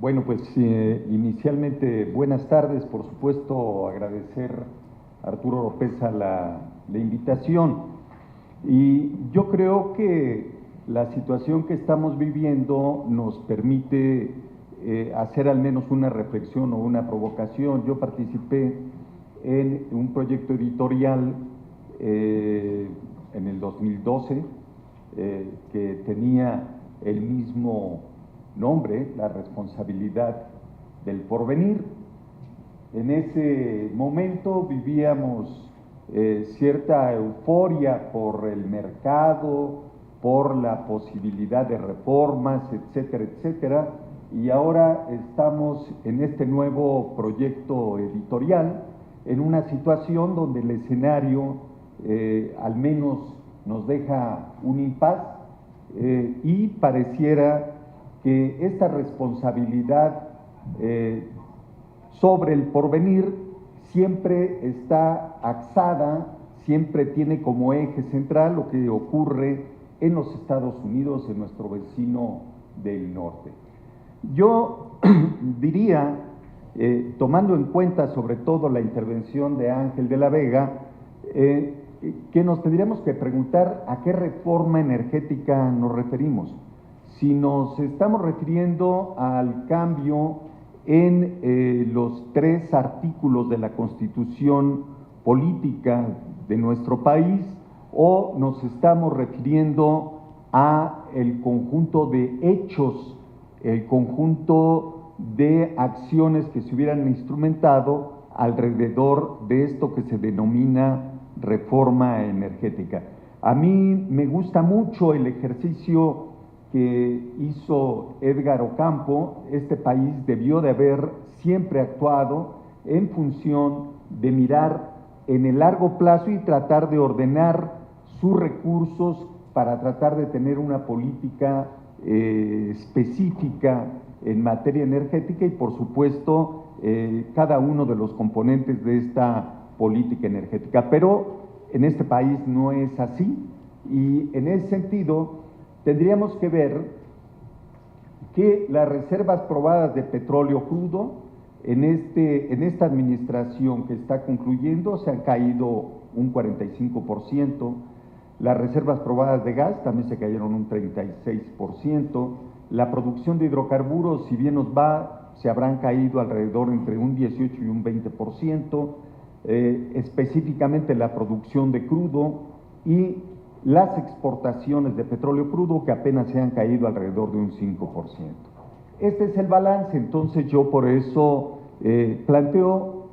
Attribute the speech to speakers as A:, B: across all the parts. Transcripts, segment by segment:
A: Bueno, pues inicialmente buenas tardes, por supuesto agradecer a Arturo Oropeza la invitación. Y yo creo que la situación que estamos viviendo nos permite hacer al menos una reflexión o una provocación. Yo participé en un proyecto editorial en el 2012 que tenía el mismo nombre, la responsabilidad del porvenir. En ese momento vivíamos cierta euforia por el mercado, por la posibilidad de reformas, etcétera, etcétera, y ahora estamos en este nuevo proyecto editorial, en una situación donde el escenario al menos nos deja un impas y pareciera que esta responsabilidad sobre el porvenir siempre está axada, siempre tiene como eje central lo que ocurre en los Estados Unidos, en nuestro vecino del norte. Yo diría, tomando en cuenta sobre todo la intervención de Ángel de la Vega, que nos tendríamos que preguntar a qué reforma energética nos referimos. Si nos estamos refiriendo al cambio en los 3 artículos de la Constitución política de nuestro país, o nos estamos refiriendo a el conjunto de hechos, el conjunto de acciones que se hubieran instrumentado alrededor de esto que se denomina reforma energética. A mí me gusta mucho el ejercicio que hizo Edgar Ocampo. Este país debió de haber siempre actuado en función de mirar en el largo plazo y tratar de ordenar sus recursos para tratar de tener una política específica en materia energética y, por supuesto, cada uno de los componentes de esta política energética. Pero en este país no es así, y en ese sentido tendríamos que ver que las reservas probadas de petróleo crudo en esta administración que está concluyendo se han caído un 45%, las reservas probadas de gas también se cayeron un 36%, la producción de hidrocarburos, si bien nos va, se habrán caído alrededor entre un 18 y un 20%, específicamente la producción de crudo y las exportaciones de petróleo crudo, que apenas se han caído alrededor de un 5%. Este es el balance. Entonces yo por eso planteo,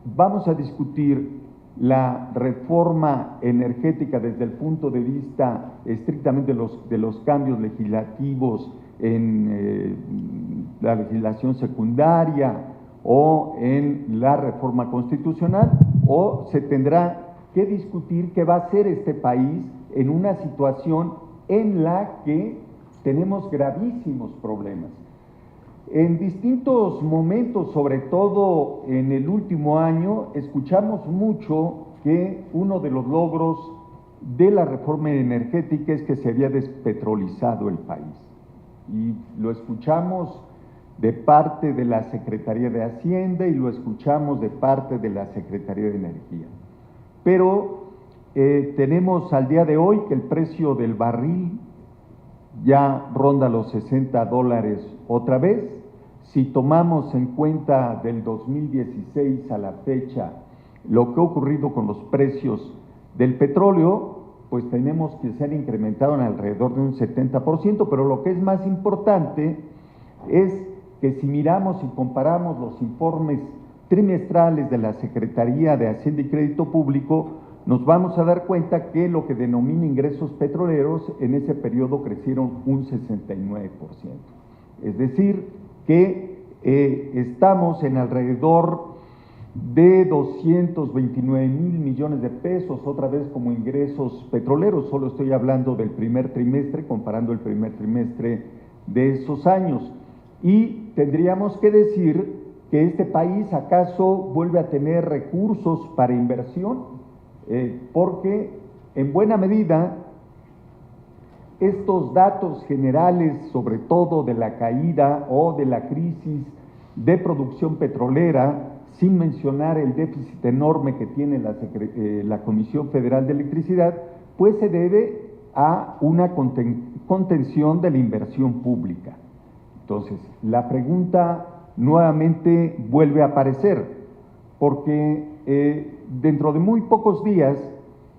A: vamos a discutir la reforma energética desde el punto de vista estrictamente de los cambios legislativos en la legislación secundaria o en la reforma constitucional, o se tendrá que discutir qué va a hacer este país en una situación en la que tenemos gravísimos problemas. En distintos momentos, sobre todo en el último año, escuchamos mucho que uno de los logros de la reforma energética es que se había despetrolizado el país. Y lo escuchamos de parte de la Secretaría de Hacienda y lo escuchamos de parte de la Secretaría de Energía. Pero tenemos al día de hoy que el precio del barril ya ronda los $60 otra vez. Si tomamos en cuenta del 2016 a la fecha lo que ha ocurrido con los precios del petróleo, pues tenemos que se han incrementado en alrededor de un 70%, pero lo que es más importante es que si miramos y comparamos los informes trimestrales de la Secretaría de Hacienda y Crédito Público, nos vamos a dar cuenta que lo que denomina ingresos petroleros en ese periodo crecieron un 69%. Es decir, que estamos en alrededor de 229 mil millones de pesos, otra vez como ingresos petroleros. Solo estoy hablando del primer trimestre, comparando el primer trimestre de esos años. Y tendríamos que decir que este país acaso vuelve a tener recursos para inversión, porque en buena medida estos datos generales, sobre todo de la caída o de la crisis de producción petrolera, sin mencionar el déficit enorme que tiene la Comisión Federal de Electricidad, pues se debe a una contención de la inversión pública. Entonces, la pregunta nuevamente vuelve a aparecer, porque dentro de muy pocos días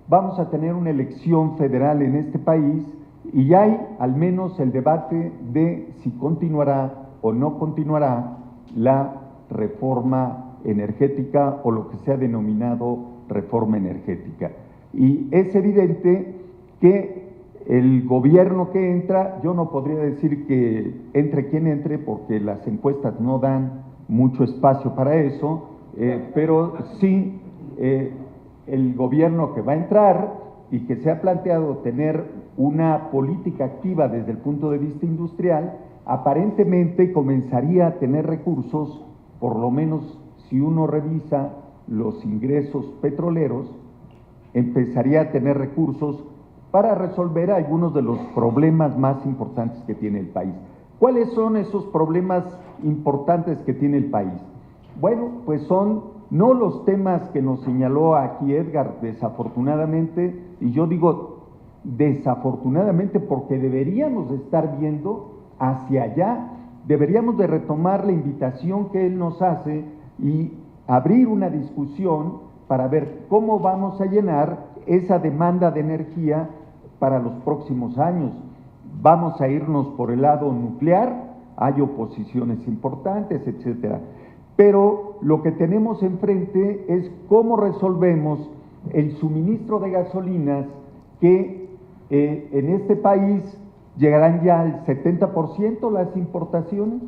A: vamos a tener una elección federal en este país y ya hay al menos el debate de si continuará o no continuará la reforma energética o lo que se ha denominado reforma energética. Y es evidente que el gobierno que entra, yo no podría decir que entre quien entre porque las encuestas no dan mucho espacio para eso, pero sí el gobierno que va a entrar y que se ha planteado tener una política activa desde el punto de vista industrial, aparentemente comenzaría a tener recursos, por lo menos si uno revisa los ingresos petroleros, empezaría a tener recursos para resolver algunos de los problemas más importantes que tiene el país. ¿Cuáles son esos problemas importantes que tiene el país? Bueno, pues son no los temas que nos señaló aquí Edgar, desafortunadamente, y yo digo desafortunadamente porque deberíamos de estar viendo hacia allá, deberíamos de retomar la invitación que él nos hace y abrir una discusión para ver cómo vamos a llenar esa demanda de energía para los próximos años. Vamos a irnos por el lado nuclear, hay oposiciones importantes, etcétera. Pero lo que tenemos enfrente es cómo resolvemos el suministro de gasolinas que en este país llegarán ya al 70% las importaciones,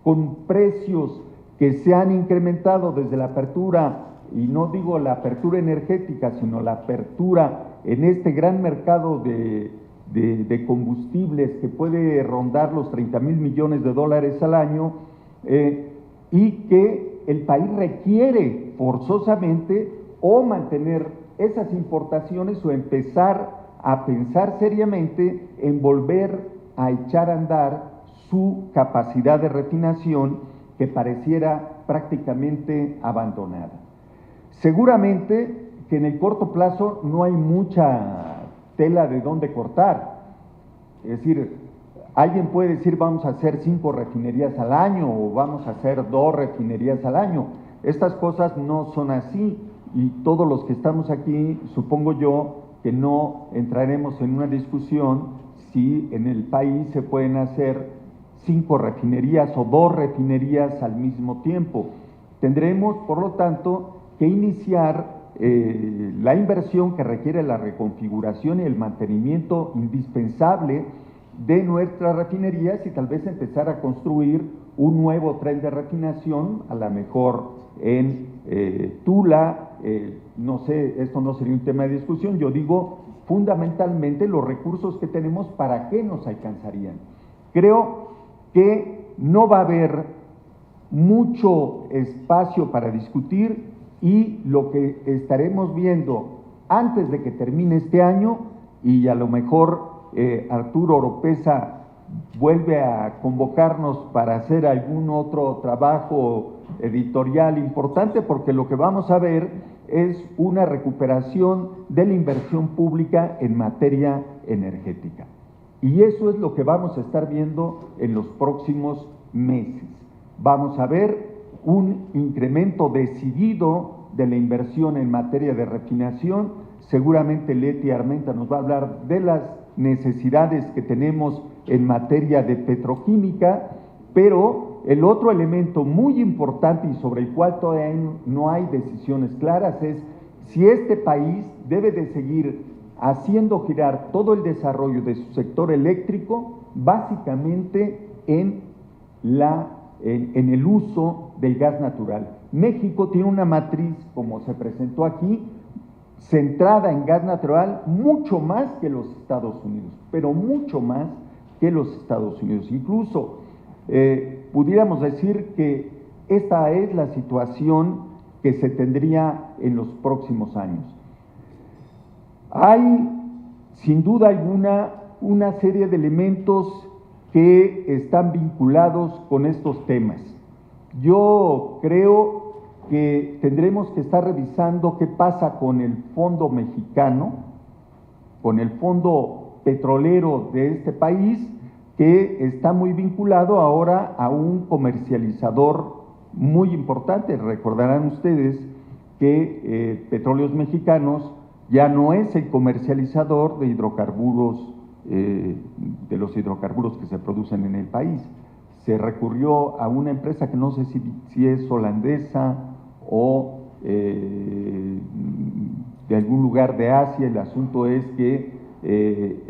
A: con precios que se han incrementado desde la apertura, y no digo la apertura energética, sino la apertura en este gran mercado de combustibles que puede rondar los 30,000 millones de dólares al año, y que el país requiere forzosamente o mantener esas importaciones o empezar a pensar seriamente en volver a echar a andar su capacidad de refinación que pareciera prácticamente abandonada. Seguramente que en el corto plazo no hay mucha tela de dónde cortar, es decir, alguien puede decir vamos a hacer 5 refinerías al año o vamos a hacer 2 refinerías al año. Estas cosas no son así y todos los que estamos aquí, supongo yo, que no entraremos en una discusión si en el país se pueden hacer 5 refinerías o 2 refinerías al mismo tiempo. Tendremos, por lo tanto, que iniciar la inversión que requiere la reconfiguración y el mantenimiento indispensable de nuestras refinerías y tal vez empezar a construir un nuevo tren de refinación, a lo mejor en Tula, no sé, esto no sería un tema de discusión, yo digo fundamentalmente los recursos que tenemos, ¿para qué nos alcanzarían? Creo que no va a haber mucho espacio para discutir y lo que estaremos viendo antes de que termine este año, y a lo mejor Arturo Oropeza vuelve a convocarnos para hacer algún otro trabajo editorial importante, porque lo que vamos a ver es una recuperación de la inversión pública en materia energética. Y eso es lo que vamos a estar viendo en los próximos meses. Vamos a ver un incremento decidido de la inversión en materia de refinación. Seguramente Leti Armenta nos va a hablar de las necesidades que tenemos en materia de petroquímica, pero el otro elemento muy importante y sobre el cual todavía no hay decisiones claras es si este país debe de seguir haciendo girar todo el desarrollo de su sector eléctrico básicamente en el uso del gas natural. México tiene una matriz, como se presentó aquí, centrada en gas natural mucho más que los Estados Unidos, pero mucho más que los Estados Unidos. Incluso pudiéramos decir que esta es la situación que se tendría en los próximos años. Hay, sin duda alguna, una serie de elementos que están vinculados con estos temas. Yo creo que tendremos que estar revisando qué pasa con el fondo mexicano, con el fondo petrolero de este país, que está muy vinculado ahora a un comercializador muy importante. Recordarán ustedes que Petróleos Mexicanos ya no es el comercializador de hidrocarburos, de los hidrocarburos que se producen en el país. Se recurrió a una empresa que no sé si es holandesa o de algún lugar de Asia. El asunto es que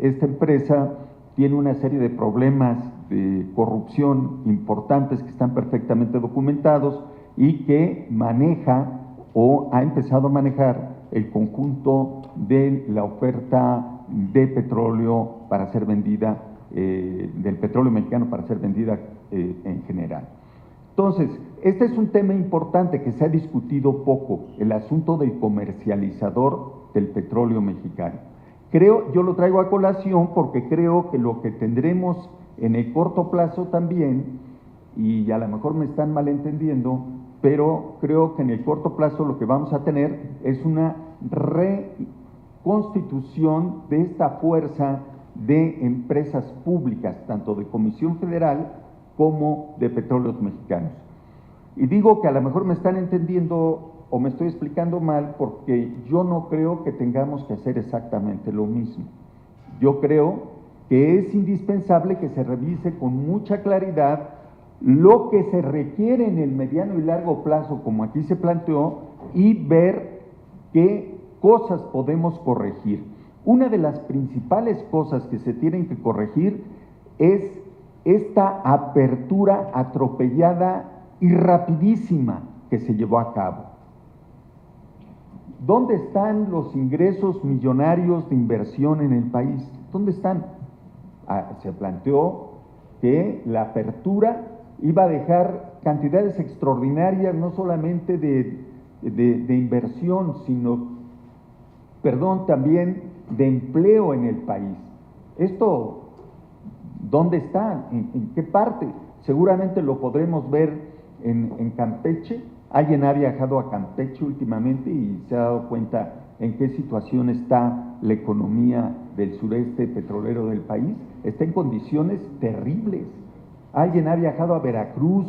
A: esta empresa tiene una serie de problemas de corrupción importantes que están perfectamente documentados y que maneja o ha empezado a manejar el conjunto de la oferta de petróleo para ser vendida, del petróleo mexicano para ser vendida en general. Entonces, este es un tema importante que se ha discutido poco, el asunto del comercializador del petróleo mexicano. Yo lo traigo a colación porque creo que lo que tendremos en el corto plazo también, y a lo mejor me están malentendiendo, pero creo que en el corto plazo lo que vamos a tener es una reconstitución de esta fuerza de empresas públicas, tanto de Comisión Federal como de Petróleos Mexicanos. Y digo que a lo mejor me están entendiendo o me estoy explicando mal, porque yo no creo que tengamos que hacer exactamente lo mismo. Yo creo que es indispensable que se revise con mucha claridad lo que se requiere en el mediano y largo plazo, como aquí se planteó, y ver qué cosas podemos corregir. Una de las principales cosas que se tienen que corregir es esta apertura atropellada y rapidísima que se llevó a cabo. ¿Dónde están los ingresos millonarios de inversión en el país? ¿Dónde están? Se planteó que la apertura iba a dejar cantidades extraordinarias, no solamente de inversión, sino, también de empleo en el país. Esto, ¿dónde está? ¿En qué parte? Seguramente lo podremos ver en Campeche. Alguien ha viajado a Campeche últimamente y se ha dado cuenta en qué situación está la economía del sureste petrolero del país. Está en condiciones terribles. Alguien ha viajado a Veracruz,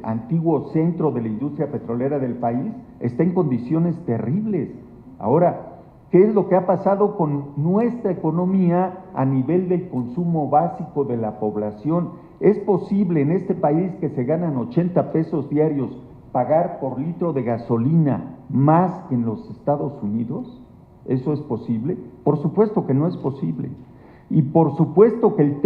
A: antiguo centro de la industria petrolera del país, está en condiciones terribles. Ahora, ¿qué es lo que ha pasado con nuestra economía a nivel del consumo básico de la población? ¿Es posible en este país que se ganan 80 pesos diarios pagar por litro de gasolina más que en los Estados Unidos? ¿Eso es posible? Por supuesto que no es posible. Y por supuesto que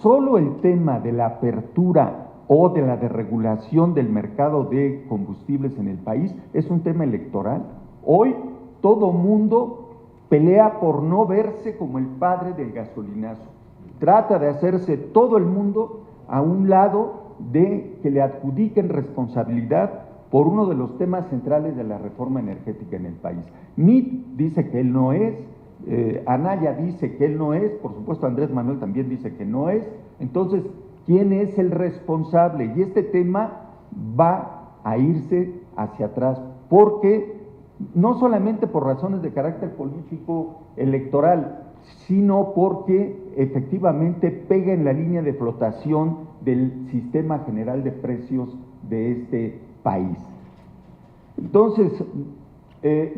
A: solo el tema de la apertura o de la desregulación del mercado de combustibles en el país es un tema electoral. Hoy todo mundo pelea por no verse como el padre del gasolinazo. Trata de hacerse todo el mundo a un lado de que le adjudiquen responsabilidad por uno de los temas centrales de la reforma energética en el país. Mitt dice que él no es, Anaya dice que él no es, por supuesto Andrés Manuel también dice que no es. Entonces, ¿quién es el responsable? Y este tema va a irse hacia atrás, porque no solamente por razones de carácter político electoral, sino porque efectivamente pega en la línea de flotación del sistema general de precios de este país. Entonces,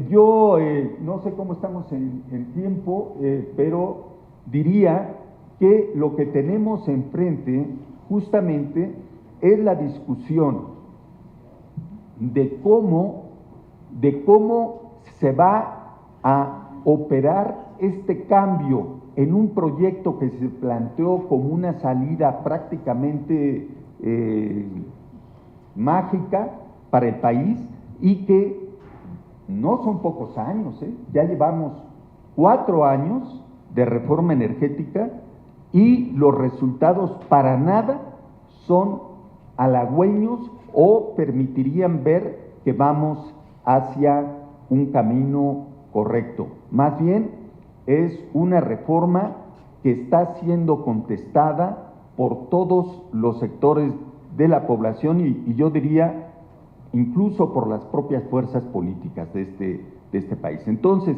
A: yo no sé cómo estamos en tiempo, pero diría que lo que tenemos enfrente justamente es la discusión de cómo se va a operar este cambio en un proyecto que se planteó como una salida prácticamente mágica para el país, y que no son pocos años, ya llevamos 4 años de reforma energética y los resultados para nada son halagüeños o permitirían ver que vamos hacia un camino correcto. Más bien es una reforma que está siendo contestada por todos los sectores de la población y yo diría incluso por las propias fuerzas políticas de este país. Entonces,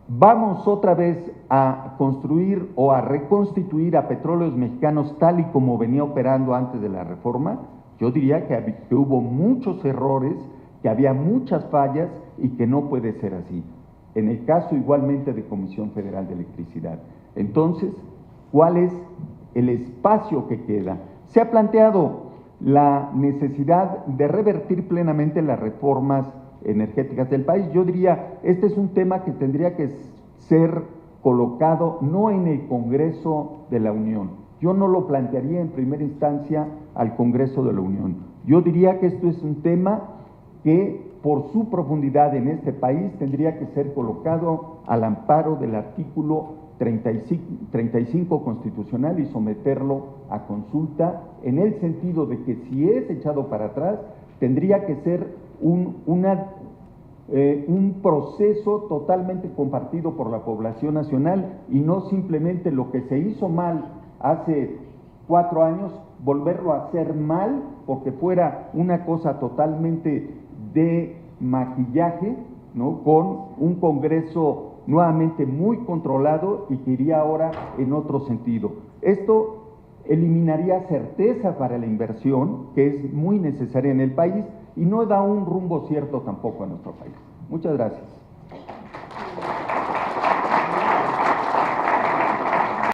A: vamos otra vez a construir o a reconstituir a Petróleos Mexicanos tal y como venía operando antes de la reforma. Yo diría que hubo muchos errores, que había muchas fallas y que no puede ser así. En el caso igualmente de Comisión Federal de Electricidad. Entonces, ¿cuál es el espacio que queda? Se ha planteado la necesidad de revertir plenamente las reformas energéticas del país. Yo diría, este es un tema que tendría que ser colocado no en el Congreso de la Unión. Yo no lo plantearía en primera instancia al Congreso de la Unión. Yo diría que esto es un tema que por su profundidad en este país tendría que ser colocado al amparo del artículo 35 constitucional y someterlo a consulta, en el sentido de que si es echado para atrás, tendría que ser un proceso totalmente compartido por la población nacional y no simplemente lo que se hizo mal hace 4 años, volverlo a hacer mal porque fuera una cosa totalmente de maquillaje, ¿no? Con un Congreso nuevamente muy controlado y que iría ahora en otro sentido. Esto eliminaría certeza para la inversión, que es muy necesaria en el país, y no da un rumbo cierto tampoco a nuestro país. Muchas gracias.